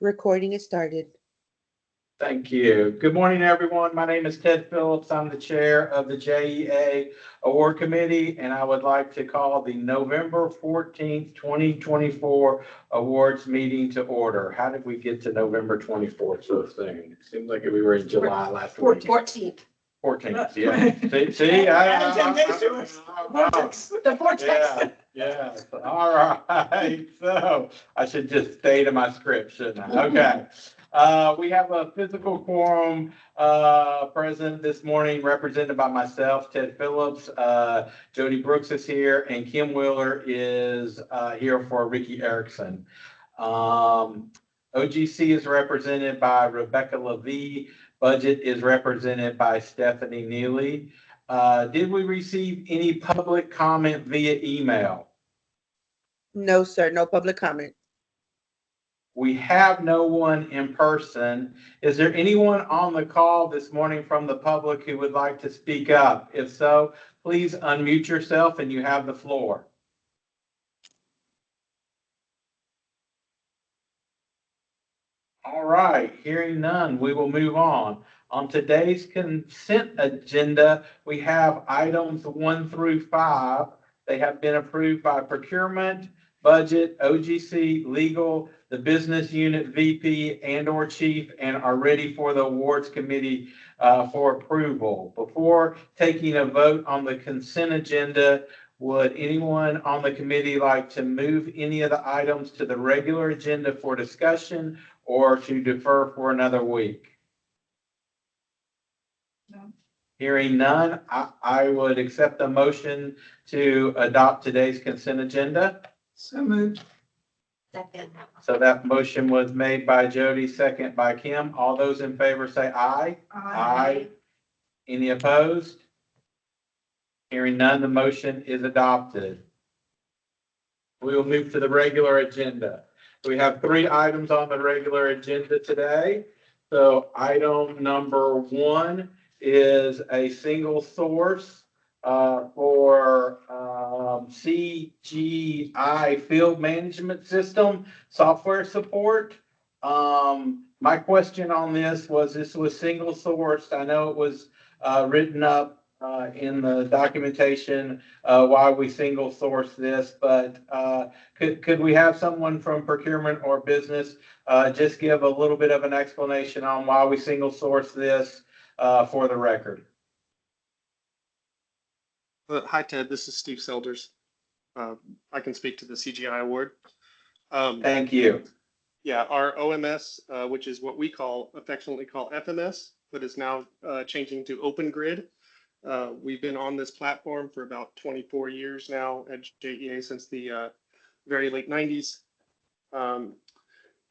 Recording is started. Thank you. Good morning, everyone. My name is Ted Phillips. I'm the chair of the JEA Award Committee, and I would like to call the November 14th, 2024 awards meeting to order. How did we get to November 24th so soon? It seems like we were in July last week. 14th. 14th, yeah. See, The vortex. Yeah. All right. So I should just stay to my script, shouldn't I? Okay. We have a physical quorum present this morning, represented by myself, Ted Phillips. Jody Brooks is here, and Kim Wheeler is here for Ricky Erickson. OGC is represented by Rebecca Levy. Budget is represented by Stephanie Neely. Did we receive any public comment via email? No, sir. No public comment. We have no one in person. Is there anyone on the call this morning from the public who would like to speak up? If so, please unmute yourself and you have the floor. All right, hearing none, we will move on. On today's consent agenda, we have items 1 through 5. They have been approved by procurement, budget, OGC, legal, the business unit VP and/or chief, and are ready for the awards committee for approval. Before taking a vote on the consent agenda, would anyone on the committee like to move any of the items to the regular agenda for discussion or to defer for another week? No. Hearing none, I would accept the motion to adopt today's consent agenda. So moved. Second. So that motion was made by Jody, second by Kim. All those in favor say aye. Aye. Any opposed? Hearing none, the motion is adopted. We will move to the regular agenda. We have 3 items on the regular agenda today. So item number 1 is a single source for CGI field management system software support. My question on this was single sourced. I know it was written up in the documentation why we single source this, but could we have someone from procurement or business just give a little bit of an explanation on why we single source this for the record? Hi, Ted. This is Steve Selders. I can speak to the CGI award. Thank you. Yeah, our OMS, which is what we affectionately call FMS, but is now changing to Open Grid. We've been on this platform for about 24 years now at JEA, since the very late 90s.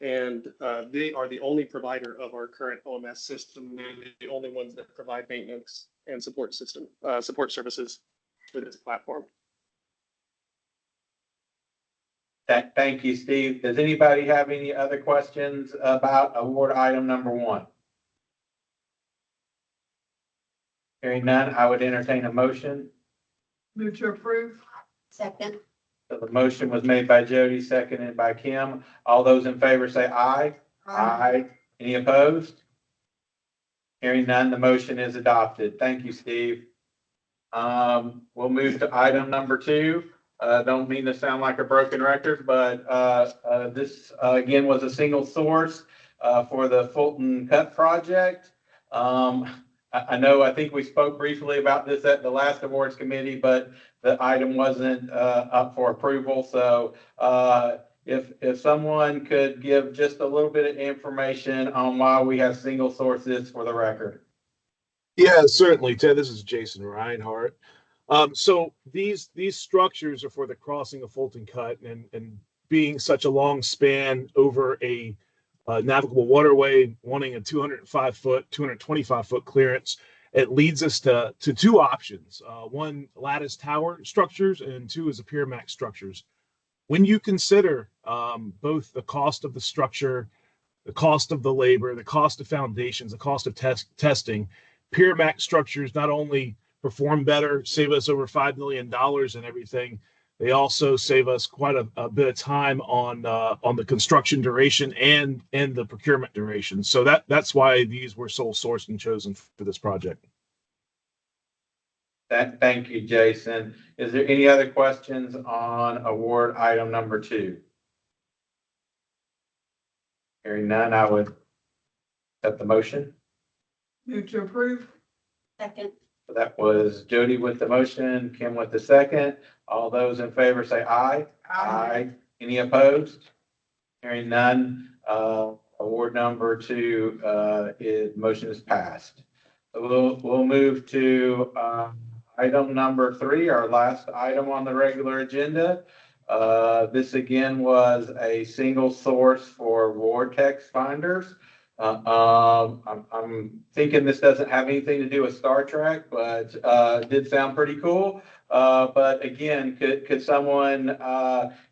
They are the only provider of our current OMS system, and the only ones that provide maintenance and support services for this platform. Thank you, Steve. Does anybody have any other questions about award item number 1? Hearing none, I would entertain a motion. Move to approve. Second. So the motion was made by Jody, seconded by Kim. All those in favor say aye. Aye. Any opposed? Hearing none, the motion is adopted. Thank you, Steve. We'll move to item number 2. Don't mean to sound like a broken record, but this again was a single source for the Fulton Cut project. I think we spoke briefly about this at the last awards committee, but the item wasn't up for approval. So if someone could give just a little bit of information on why we have single sources for the record. Yeah, certainly, Ted. This is Jason Reinhardt. So these structures are for the crossing of Fulton Cut, and being such a long span over a navigable waterway, wanting a 225-foot clearance, it leads us to 2 options. 1, lattice tower structures, and 2 is a pier max structures. When you consider both the cost of the structure, the cost of the labor, the cost of foundations, the cost of testing, pier max structures not only perform better, save us over $5 million and everything, They also save us quite a bit of time on the construction duration and the procurement duration. So that's why these were sole sourced and chosen for this project. Thank you, Jason. Is there any other questions on award item number 2? Hearing none, I would accept the motion. Move to approve. Second. So that was Jody with the motion, Kim with the second. All those in favor say aye. Any opposed? Hearing none, award number 2, motion is passed. So we'll move to item number 3, our last item on the regular agenda. This again was a single source for vortex finders. I'm thinking this doesn't have anything to do with Star Trek, but it did sound pretty cool. But again, could someone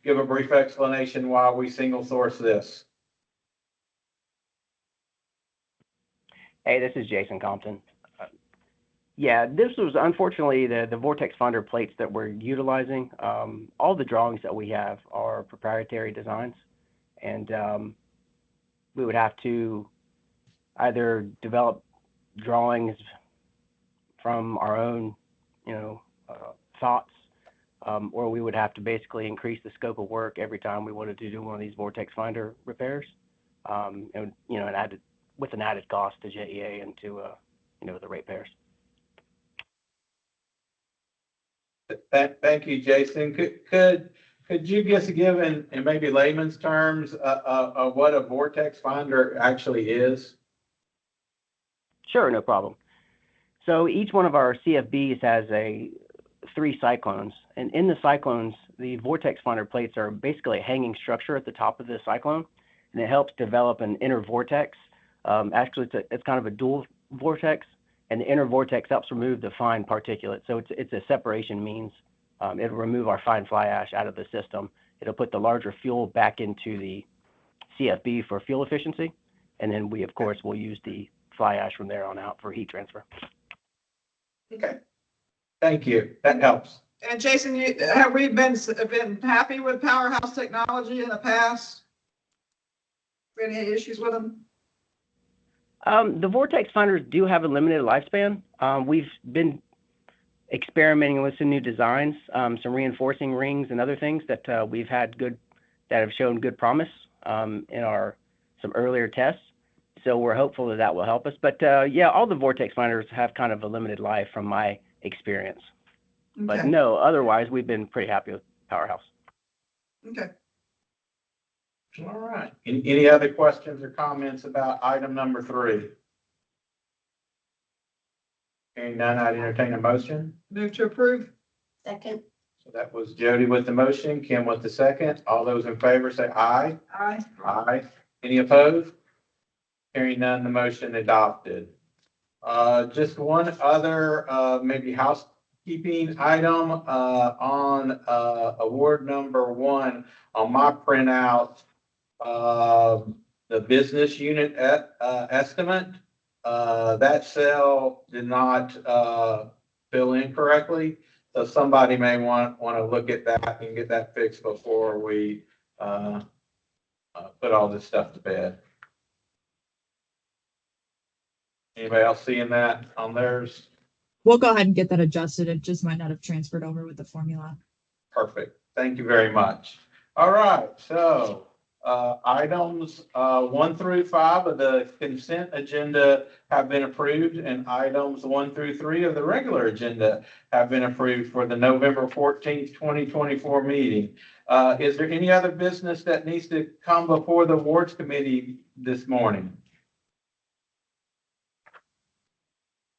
give a brief explanation why we single source this? Hey, this is Jason Compton. Yeah, this was unfortunately the vortex finder plates that we're utilizing. All the drawings that we have are proprietary designs, and we would have to either develop drawings from our own, thoughts, or we would have to basically increase the scope of work every time we wanted to do one of these vortex finder repairs, and with an added cost to JEA and to the ratepayers. Thank you, Jason. Could you just give in maybe layman's terms of what a vortex finder actually is? Sure, no problem. So each one of our CFBs has 3 cyclones, and in the cyclones, the vortex finder plates are basically a hanging structure at the top of the cyclone, and it helps develop an inner vortex. Actually, it's kind of a dual vortex, and the inner vortex helps remove the fine particulate. So it's a separation means. It'll remove our fine fly ash out of the system. It'll put the larger fuel back into the CFB for fuel efficiency, and then we, of course, will use the fly ash from there on out for heat transfer. Okay. Thank you. That helps. And Jason, have we been happy with Powerhouse Technology in the past? Any issues with them? The vortex finders do have a limited lifespan. We've been experimenting with some new designs, some reinforcing rings and other things that we've had that have shown good promise in some earlier tests. So we're hopeful that will help us. But yeah, all the vortex finders have kind of a limited life from my experience. Okay. But no, otherwise we've been pretty happy with Powerhouse. Okay. All right. Any other questions or comments about item number 3? Hearing none, I'd entertain a motion. Move to approve. Second. So that was Jody with the motion, Kim with the second. All those in favor say aye. Aye. Aye. Any opposed? Hearing none, the motion adopted. Just one other maybe housekeeping item on award number 1 on my printout. The business unit estimate, that cell did not fill in correctly. So somebody may want to look at that and get that fixed before we put all this stuff to bed. Anybody else seeing that on theirs? We'll go ahead and get that adjusted. It just might not have transferred over with the formula. Perfect. Thank you very much. All right. So items 1 through 5 of the consent agenda have been approved, and items 1 through 3 of the regular agenda have been approved for the November 14th, 2024 meeting. Is there any other business that needs to come before the awards committee this morning?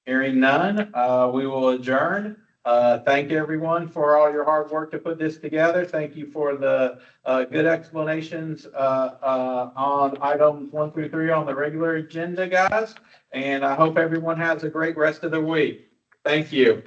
Hearing none, we will adjourn. Thank everyone for all your hard work to put this together. Thank you for the good explanations on items 1 through 3 on the regular agenda, guys. And I hope everyone has a great rest of the week. Thank you.